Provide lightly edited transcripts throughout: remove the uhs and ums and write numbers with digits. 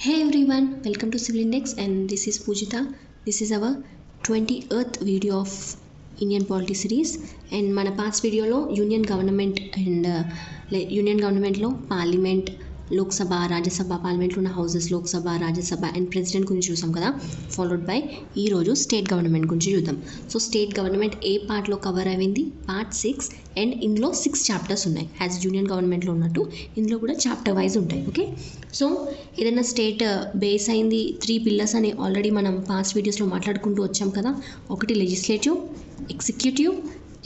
Hey everyone, welcome to Civil Index and this is Pujita. This is our 20th video of Indian Polity series and మన past video లో union government and union గవర్నమెంట్లో parliament Lok Sabha Rajya Sabha పార్లమెంట్లో ఉన్న houses Lok Sabha Rajya Sabha and president గురించి చూసాం కదా. Followed by ఈరోజు state government గురించి చూద్దాం. సో స్టేట్ గవర్నమెంట్ ఏ పార్ట్లో కవర్ అయింది? పార్ట్ 6 అండ్ ఇందులో 6 చాప్టర్స్ ఉన్నాయి. యాజ్ యూనియన్ గవర్నమెంట్లో ఉన్నట్టు ఇందులో కూడా చాప్టర్ వైజ్ ఉంటాయి. ఓకే, సో ఏదైనా స్టేట్ బేస్ అయింది 3 పిల్లర్స్ అని ఆల్రెడీ మనం పాస్ట్ వీడియోస్లో మాట్లాడుకుంటూ వచ్చాం కదా. ఒకటి legislative, executive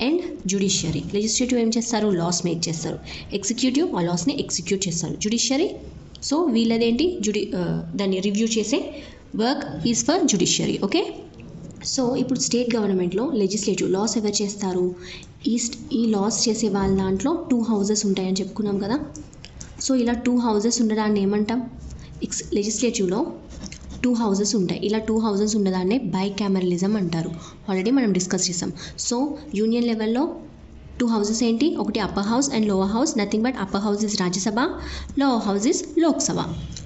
and judiciary. Legislative ఏం చేస్తారు? లాస్ మేక్ చేస్తారు. ఎగ్జిక్యూటివ్ ఆ లాస్ని ఎగ్జిక్యూట్ చేస్తారు. జ్యుడిషియరీ సో వీళ్ళదేంటి దాన్ని రివ్యూ చేసే work is for judiciary. Okay, so ఇప్పుడు స్టేట్ గవర్నమెంట్లో లెజిస్లేటివ్ లాస్ ఎవరు చేస్తారు? ఈ లాస్ చేసే వాళ్ళ దాంట్లో 2 హౌసెస్ ఉంటాయని చెప్పుకున్నాం కదా. సో ఇలా 2 హౌసెస్ ఉండడాన్ని ఏమంటాం? లెజిస్లేటివ్లో 2 హౌసెస్ ఉంటాయి. ఇలా 2 హౌసెస్ ఉన్నదాన్నే బైకామెరలిజం అంటారు. ఆల్రెడీ మనం డిస్కస్ చేసాం. సో యూనియన్ లెవెల్లో 2 హౌసెస్ ఏంటి? ఒకటి upper house and lower house. Nothing but upper house is Rajya Sabha, lower house is Lok Sabha.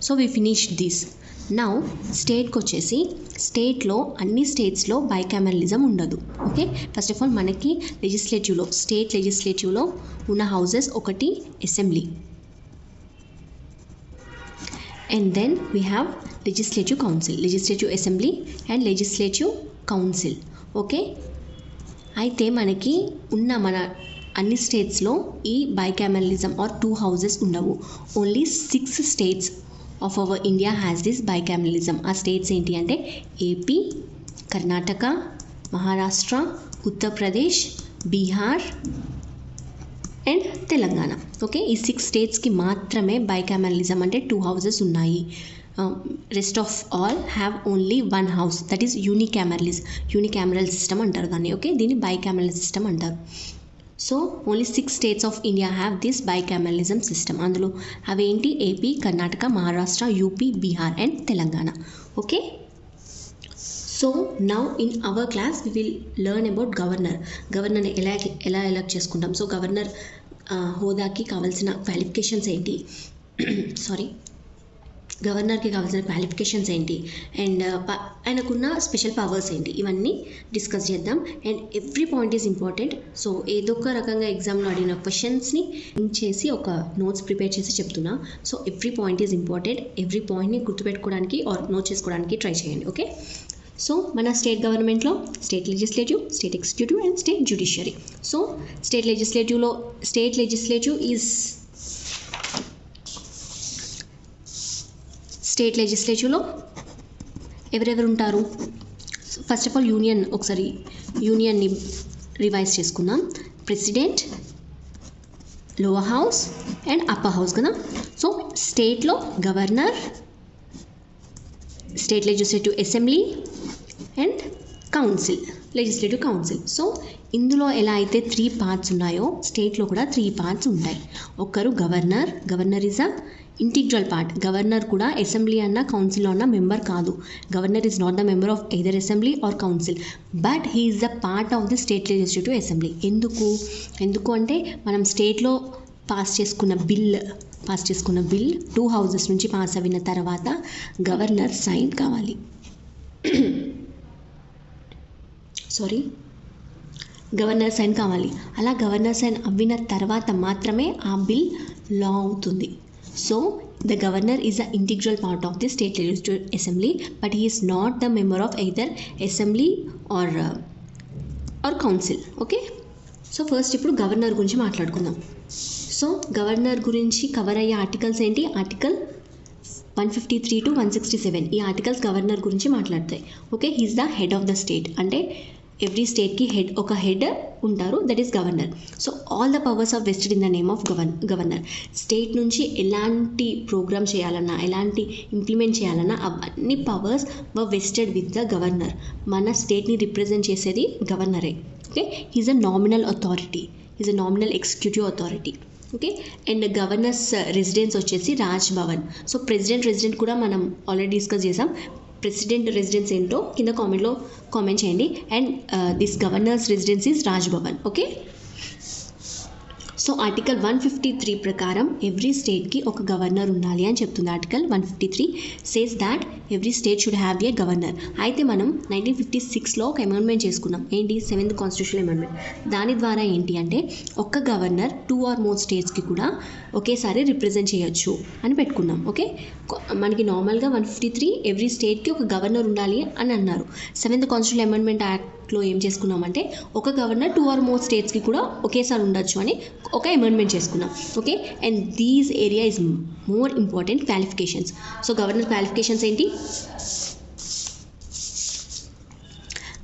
So we finish this. Now స్టేట్కి వచ్చేసి స్టేట్లో అన్ని స్టేట్స్లో బైకామెరలిజం ఉండదు. ఓకే, ఫస్ట్ ఆఫ్ ఆల్ మనకి లెజిస్లేటివ్లో స్టేట్ లెజిస్లేటివ్లో ఉన్న హౌసెస్ ఒకటి assembly and then we have legislative council, legislative assembly and legislative council. Okay, అయితే మనకి మన అన్ని స్టేట్స్లో ఈ బైకామెరలిజం ఆర్ 2 హౌసెస్ ఉండవు. Only 6 states of our India has this బైకామెరలిజం. ఆ స్టేట్స్ ఏంటి అంటే AP, Karnataka, Maharashtra, Uttar Pradesh, Bihar and Telangana. Okay, ఈ 6 స్టేట్స్కి మాత్రమే బైకామెరలిజం అంటే 2 హౌసెస్ ఉన్నాయి. Rest of all have only 1 house, that is యూనికామెరల్ system అంటారు దాన్ని. ఓకే, దీన్ని బైకామెరల్ సిస్టమ్ అంటారు. So only 6 states of India have this bicameralism system. అందులో అవేంటి? AP, Karnataka, Maharashtra, UP, Bihar and Telangana. Okay, so now in our class we will learn about గవర్నర్ని ఎలా elect చేసుకుంటాం. So governor హోదాకి కావాల్సిన క్వాలిఫికేషన్స్ ఏంటి? గవర్నర్కి కావాల్సిన క్వాలిఫికేషన్స్ ఏంటి అండ్ ఆయనకున్న స్పెషల్ పవర్స్ ఏంటి, ఇవన్నీ డిస్కస్ చేద్దాం. And every point is important. So ఏదో ఒక రకంగా ఎగ్జామ్లో అడిగిన క్వశ్చన్స్ని చేసి ఒక నోట్స్ ప్రిపేర్ చేసి చెప్తున్నా. So every point is important. Every పాయింట్ని గుర్తుపెట్టుకోవడానికి ఆర్ నోట్ చేసుకోవడానికి ట్రై చేయండి. ఓకే, సో మన స్టేట్ గవర్నమెంట్లో state legislative, state executive and state judiciary. So state లెజిస్లేటివ్లో ఎవరెవరు ఉంటారు? ఫస్ట్ ఆఫ్ ఆల్ యూనియన్ని రివైజ్ చేసుకుందాం. President, lower house and upper house కదా. సో స్టేట్లో governor, state legislative assembly and legislative council. So ఇందులో ఎలా అయితే 3 పార్ట్స్ ఉన్నాయో స్టేట్లో కూడా 3 పార్ట్స్ ఉంటాయి. ఒకరు governor is a integral part. Governor కూడా అసెంబ్లీ అన్న కౌన్సిల్లో ఉన్న మెంబర్ కాదు. Governor is not the member of either assembly or council, but he is the part of the state legislative assembly. ఎందుకు అంటే మనం స్టేట్లో పాస్ చేసుకున్న బిల్ 2 హౌసెస్ నుంచి పాస్ అయిన తర్వాత గవర్నర్ సైన్ కావాలి. అలా గవర్నర్ సైన్ అవ్విన తర్వాత మాత్రమే ఆ బిల్ లా అవుతుంది. So the governor is the integral part of the state legislative assembly, but he is not the member of either assembly or council. Okay, so first ఇప్పుడు governor గురించి మాట్లాడుకుందాం. సో governor గురించి cover అయ్యే articles ఏంటి? Article 153 to 167. ఈ articles governor గురించి మాట్లాడతాయి. Okay, he is the head of the state. అంటే ఎవ్రీ స్టేట్కి ఒక హెడ్ ఉంటారు, that is governor. So all the powers are vested in the name of governor. State నుంచి ఎలాంటి ప్రోగ్రామ్ చేయాలన్నా, ఎలాంటి ఇంప్లిమెంట్ చేయాలన్నా అవన్నీ powers were vested with the governor. మన స్టేట్ని రిప్రజెంట్ చేసేది గవర్నరే. Okay, he is a nominal authority, he is a nominal executive authority. Okay, and governor's residence వచ్చేసి రాజ్ భవన్. సో రెసిడెంట్ కూడా మనం ఆల్రెడీ డిస్కస్ చేసాం. ప్రెసిడెంట్ రెసిడెన్స్ ఏంటో కింద కామెంట్ చేయండి. And this governor's residence is Raj Bhavan. Okay, so article 153 ప్రకారం ఎవ్రీ స్టేట్కి ఒక గవర్నర్ ఉండాలి అని చెప్తుంది. Article 153 says that every state should have a governor. అయితే మనం 1956లో ఒక అమెండ్మెంట్ చేసుకున్నాం. ఏంటి? 7th constitution amendment. దాని ద్వారా ఏంటి అంటే ఒక్క గవర్నర్ 2 or more స్టేట్స్కి కూడా ఒకేసారి రిప్రజెంట్ చేయొచ్చు అని పెట్టుకున్నాం. ఓకే, మనకి నార్మల్గా 153 ఎవ్రీ స్టేట్కి ఒక గవర్నర్ ఉండాలి అని అన్నారు. 7th కాన్స్టిట్యూషన్ అమెండ్మెంట్ యాక్ట్లో ఏం చేసుకున్నామంటే ఒక గవర్నర్ 2 or more స్టేట్స్కి కూడా ఒకేసారి ఉండొచ్చు అని ఒక అమెండ్మెంట్ చేసుకున్నాం. Okay, and these area is more important qualifications. So governor qualifications ఏంటి?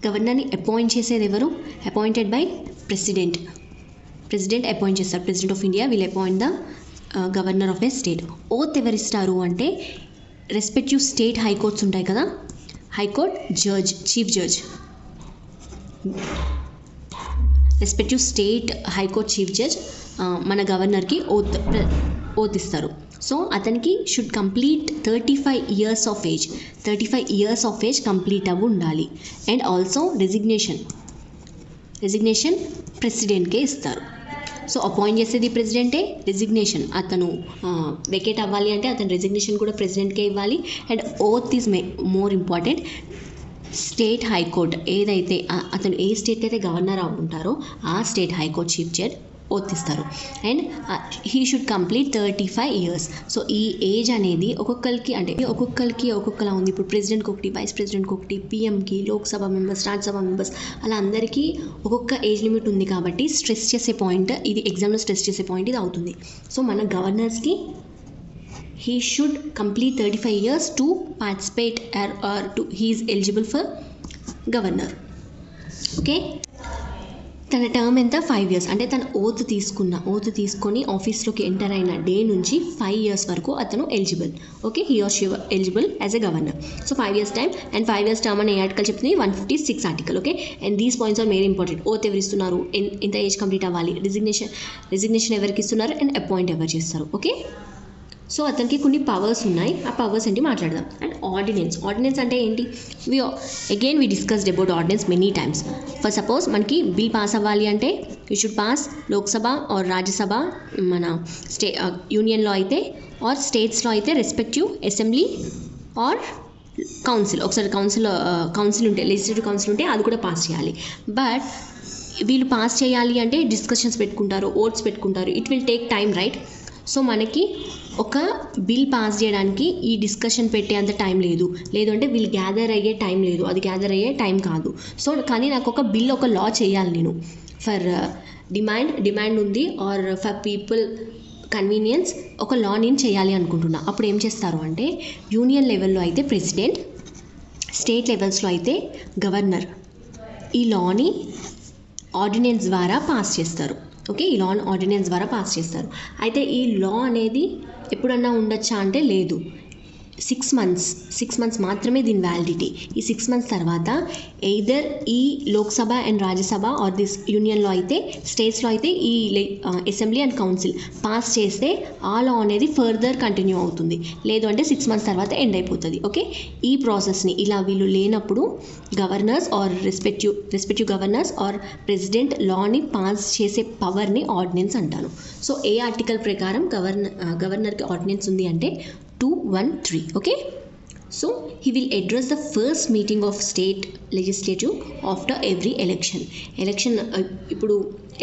గవర్నర్ని అపాయింట్ చేసేది ఎవరు? Appointed by president. President appoint చేస్తారు. President of India will appoint the governor of a state. Oath ఎవరిస్తారు అంటే రెస్పెక్టివ్ స్టేట్ హైకోర్ట్స్ ఉంటాయి కదా, high court judge, chief judge, respective state high court chief judge మన గవర్నర్కి ఓత్ ఇస్తారు. సో అతనికి should complete 35 years of age. 35 years of age complete అవ్వి ఉండాలి. అండ్ ఆల్సో రెసిగ్నేషన్ ప్రెసిడెంట్కే ఇస్తారు. సో అపాయింట్ చేసేది ప్రెసిడెంటే, రెసిగ్నేషన్ అతను వెకేట్ అవ్వాలి అంటే అతని రెసిగ్నేషన్ కూడా ప్రెసిడెంట్కే ఇవ్వాలి. And oath is more important. State high court ఏదైతే అతను ఏ స్టేట్ అయితే గవర్నర్ ఉంటారో ఆ state high court chief judge oath ఇస్తారు. And he should complete 35 years. So ఈ ఏజ్ అనేది ఒక్కొక్కరికి ఒక్కొక్కలా ఉంది. ఇప్పుడు ప్రెసిడెంట్కి ఒకటి, వైస్ ప్రెసిడెంట్కి ఒకటి, పిఎంకి, లోక్సభ మెంబర్స్, రాజ్యసభ మెంబర్స్, అలా అందరికీ ఒక్కొక్క ఏజ్ లిమిట్ ఉంది. కాబట్టి స్ట్రెస్ చేసే పాయింట్ ఇది, ఎగ్జామ్లో స్ట్రెస్ చేసే పాయింట్ ఇది అవుతుంది. సో మన గవర్నర్స్కి he should complete 35 years to participate or to he is eligible for governor. Okay, తన టర్మ్ ఎంత? 5 years. అంటే తన ఓత్ తీసుకొని ఆఫీస్లోకి ఎంటర్ అయిన డే నుంచి 5 years వరకు అతను eligible. Okay, he or she eligible as a governor. So 5 years time and 5 years term అని ఏ ఆర్టికల్ చెప్తుంది? 156 article. Okay, and these points are very important. Oath ఎవరు ఇస్తున్నారు, ఎంత ఏజ్ కంప్లీట్ అవ్వాలి, రిజిగ్నేషన్ ఎవరికి ఇస్తున్నారు, అండ్ అపాయింట్ ఎవరు చేస్తారు. ఓకే, సో అతనికి కొన్ని పవర్స్ ఉన్నాయి. ఆ పవర్స్ ఏంటి మాట్లాడదాం. అండ్ ఆర్డినెన్స్ అంటే ఏంటి? We discussed about ordinance many times. For suppose మనకి బిల్ పాస్ అవ్వాలి అంటే you should pass Lok Sabha or Rajya Sabha, మన యూనియన్లో అయితే ఆర్ స్టేట్స్లో అయితే రెస్పెక్టివ్ అసెంబ్లీ ఆర్ కౌన్సిల్. ఒకసారి కౌన్సిల్ ఉంటే, లెజిస్లేటివ్ కౌన్సిల్ ఉంటే అది కూడా పాస్ చేయాలి. బట్ వీళ్ళు పాస్ చేయాలి అంటే డిస్కషన్స్ పెట్టుకుంటారు, ఓట్స్ పెట్టుకుంటారు. It will take time, right? So మనకి ఒక బిల్ పాస్ చేయడానికి ఈ డిస్కషన్ పెట్టే అంత టైం లేదు అంటే వీళ్ళు గ్యాదర్ అయ్యే టైం లేదు, అది గ్యాదర్ అయ్యే టైం కాదు. సో కానీ నాకు ఒక బిల్, ఒక లా చేయాలి నేను. ఫర్ డిమాండ్ ఉంది ఆర్ ఫర్ పీపుల్ కన్వీనియన్స్ ఒక లా నేను చేయాలి అనుకుంటున్నా. అప్పుడు ఏం చేస్తారు అంటే యూనియన్ లెవెల్లో అయితే ప్రెసిడెంట్, స్టేట్ లెవెల్స్లో అయితే గవర్నర్ ఈ లాని ఆర్డినెన్స్ ద్వారా పాస్ చేస్తారు. ఓకే, ఈ లా ఆర్డినెన్స్ ద్వారా పాస్ చేస్తారు. అయితే ఈ లా అనేది ఎప్పుడన్నా ఉండొచ్చా అంటే లేదు. 6 months మాత్రమే దీని వ్యాలిడిటీ. ఈ 6 months తర్వాత ఎయిదర్ ఈ Lok Sabha and Rajya Sabha or this యూనియన్లో అయితే, స్టేట్స్లో అయితే ఈ అసెంబ్లీ అండ్ కౌన్సిల్ పాస్ చేస్తే ఆ లా అనేది ఫర్దర్ కంటిన్యూ అవుతుంది. లేదు అంటే 6 months తర్వాత ఎండ్ అయిపోతుంది. ఓకే, ఈ ప్రాసెస్ని ఇలా వీళ్ళు లేనప్పుడు governors or respective governors or president లాని పాస్ చేసే పవర్ని ఆర్డినెన్స్ అంటాను. సో ఏ ఆర్టికల్ ప్రకారం గవర్నర్కి ఆర్డినెన్స్ ఉంది అంటే 213. Okay, so he will address the first meeting of state legislature after every election. ఇప్పుడు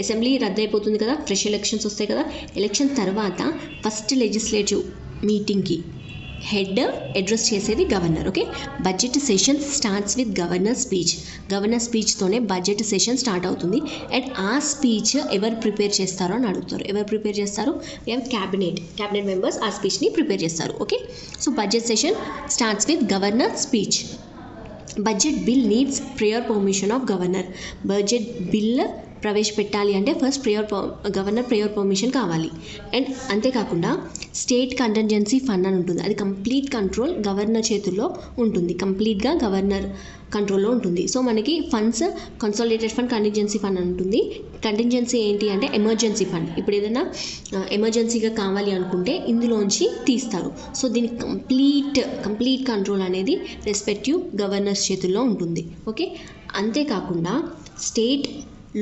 అసెంబ్లీ రద్దు అయిపోతుంది కదా, ఫ్రెష్ ఎలక్షన్స్ వస్తాయి కదా. ఎలక్షన్ తర్వాత ఫస్ట్ లెజిస్లేటివ్ మీటింగ్కి హెడ్ అడ్రస్ చేసేది governor. Okay, budget session starts with governor స్పీచ్తోనే బడ్జెట్ సెషన్ స్టార్ట్ అవుతుంది. అండ్ ఆ స్పీచ్ ఎవరు ప్రిపేర్ చేస్తారో అని అడుగుతారు. ఎవరు ప్రిపేర్ చేస్తారు? క్యాబినెట్ మెంబర్స్ ఆ స్పీచ్ని ప్రిపేర్ చేస్తారు. Okay, so budget session starts with governor speech. Budget bill needs prayer permission of governor. Budget bill ప్రవేశపెట్టాలి అంటే ఫస్ట్ గవర్నర్ ప్రేయర్ పర్మిషన్ కావాలి. అండ్ అంతేకాకుండా స్టేట్ కంటింజెన్సీ ఫండ్ అని ఉంటుంది. అది కంప్లీట్ కంట్రోల్ గవర్నర్ చేతుల్లో ఉంటుంది, కంప్లీట్గా గవర్నర్ కంట్రోల్లో ఉంటుంది. సో మనకి funds consolidated fund, contingency fund అని ఉంటుంది. కంటింజెన్సీ ఏంటి అంటే ఎమర్జెన్సీ ఫండ్. ఇప్పుడు ఏదైనా ఎమర్జెన్సీగా కావాలి అనుకుంటే ఇందులోంచి తీస్తారు. సో దీని కంప్లీట్ కంట్రోల్ అనేది రెస్పెక్టివ్ గవర్నర్స్ చేతుల్లో ఉంటుంది. ఓకే, అంతేకాకుండా స్టేట్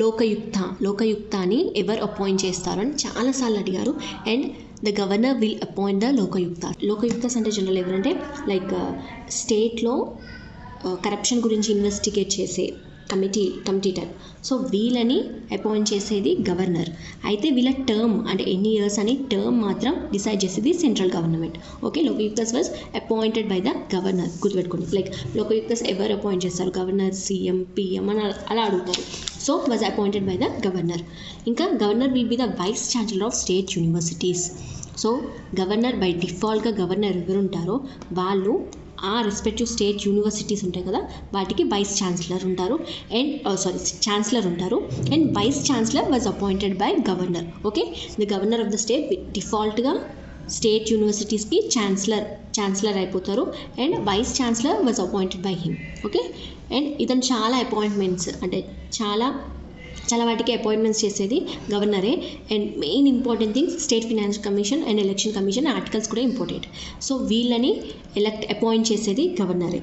లోకయుక్తాని ఎవరు అపాయింట్ చేస్తారు అని చాలాసార్లు అడిగారు. And the governor will appoint the Lokayuktas అంటే జనరల్ ఎవరంటే లైక్ స్టేట్లో కరప్షన్ గురించి ఇన్వెస్టిగేట్ చేసే కమిటీ టైప్. సో వీళ్ళని అపాయింట్ చేసేది గవర్నర్. అయితే వీళ్ళ టర్మ్ అంటే ఎన్ని ఇయర్స్ అని టర్మ్ మాత్రం డిసైడ్ చేసేది central government. Okay, Lokayuktas was appointed by the governor. గుర్తుపెట్టుకోండి, లైక్ లోకయుక్తాస్ ఎవరు అపాయింట్ చేస్తారు? గవర్నర్, సీఎం, పిఎం అని అలా అడుగుతారు. So was appointed by the governor. ఇంకా governor will be the vice chancellor of state universities. So governor by డిఫాల్ట్గా governor ఎవరు ఉంటారో వాళ్ళు ఆ రెస్పెక్టివ్ స్టేట్ యూనివర్సిటీస్ ఉంటాయి కదా, వాటికి వైస్ ఛాన్సలర్ ఉంటారు. అండ్ ఛాన్సలర్ ఉంటారు. And vice chancellor was appointed by governor. Okay, the governor of the state డిఫాల్ట్గా స్టేట్ యూనివర్సిటీస్కి ఛాన్సలర్ అయిపోతారు. And vice chancellor was appointed by him. Okay, and ఇతను చాలా అపాయింట్మెంట్స్ అంటే చాలా వాటికి అపాయింట్మెంట్స్ చేసేది గవర్నరే. And main important things state finance commission and election commission articles కూడా ఇంపార్టెంట్. సో వీళ్ళని అపాయింట్ చేసేది గవర్నరే.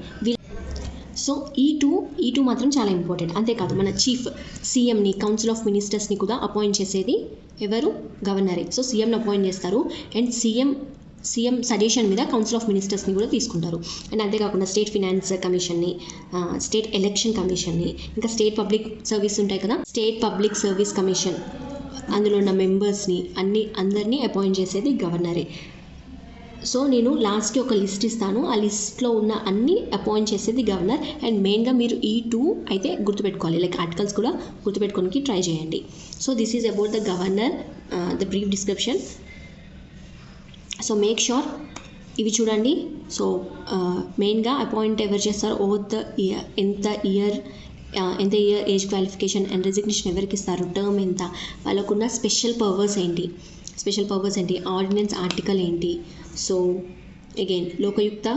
సో ఈ టూ మాత్రం చాలా ఇంపార్టెంట్. అంతేకాదు మన చీఫ్ సీఎంని, కౌన్సిల్ ఆఫ్ మినిస్టర్స్ని కూడా అపాయింట్ చేసేది ఎవరు? గవర్నరే. సో సీఎంని అపాయింట్ చేస్తారు. అండ్ సీఎం సజెషన్ మీద కౌన్సిల్ ఆఫ్ మినిస్టర్స్ని కూడా తీసుకుంటారు. అండ్ అంతేకాకుండా స్టేట్ ఫినాన్స్ కమిషన్ని, స్టేట్ ఎలక్షన్ కమిషన్ని, ఇంకా స్టేట్ పబ్లిక్ సర్వీస్ ఉంటాయి కదా, స్టేట్ పబ్లిక్ సర్వీస్ కమిషన్, అందులో ఉన్న మెంబర్స్ని అందరినీ అపాయింట్ చేసేది గవర్నరే. సో నేను లాస్ట్కి ఒక లిస్ట్ ఇస్తాను. ఆ లిస్ట్లో ఉన్న అన్ని అపాయింట్ చేసేది గవర్నర్. అండ్ మెయిన్గా మీరు ఈ 2 అయితే గుర్తుపెట్టుకోవాలి, లైక్ ఆర్టికల్స్ కూడా గుర్తుపెట్టుకోనికి ట్రై చేయండి. So this is about the governor, the brief description. So make sure ఇవి చూడండి. సో మెయిన్గా అపాయింట్ ఎవరు చేస్తారు, ఓవర్ ద ఇయర్, ఎంత year age qualification and resignation ఎవరికి ఇస్తారు, టర్మ్ ఎంత, వాళ్ళకున్న స్పెషల్ పవర్స్ ఏంటి, ఆర్డినెన్స్ ఆర్టికల్ ఏంటి. సో అగైన్ లోకయుక్త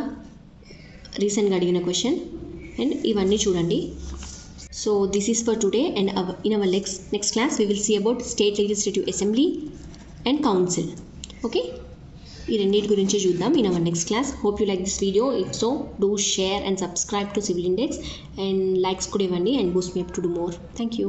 రీసెంట్గా అడిగిన క్వశ్చన్ అండ్ ఇవన్నీ చూడండి. So this is for today. And in our next class we will see about state legislative assembly and council. Okay, ఈ రెండింటి గురించి చూద్దాం in our next class. Hope you like this video. If so do share and subscribe to civil index and likes కూడా ఇవ్వండి and Boost me up to do more. Thank you.